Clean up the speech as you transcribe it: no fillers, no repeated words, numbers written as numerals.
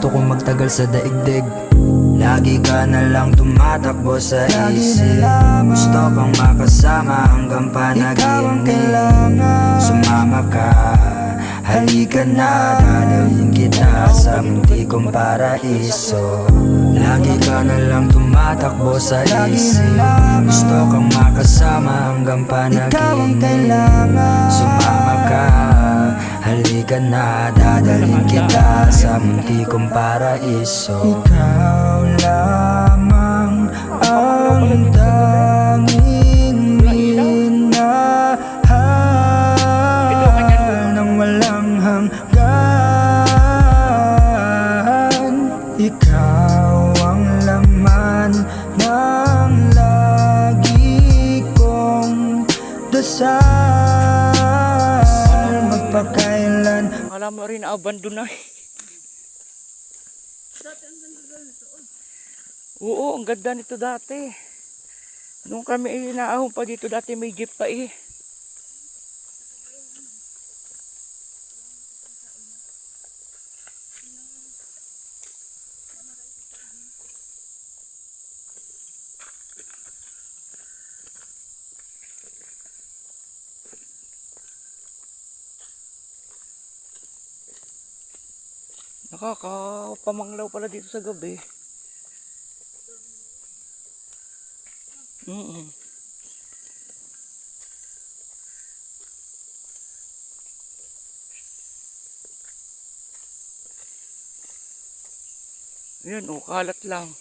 gusto kong magtagal sa daigdig. Lagi ka na lang tumatakbo sa isip. Gusto kang makasama hanggang panaginip. Sumama ka, halika na, dadalhin kita sa munti kong paraiso. Lagi ka na lang tumatakbo sa isip. Gusto kang makasama hanggang panaginip. Sumama ka, halika na, dadalhin kita sa munti kong paraiso. Ikaw lamang ang tanging minahal ng walang hanggan. Ikaw ang laman ng lagi kong dasal. Magpakailan Alam mo rin, abandon na. Oo, ang ganda nito dati. Nung kami inaahon pa dito dati, may jeep pa eh. Nakakapamanglaw pala dito sa gabi. Yan, oh, kalat lang.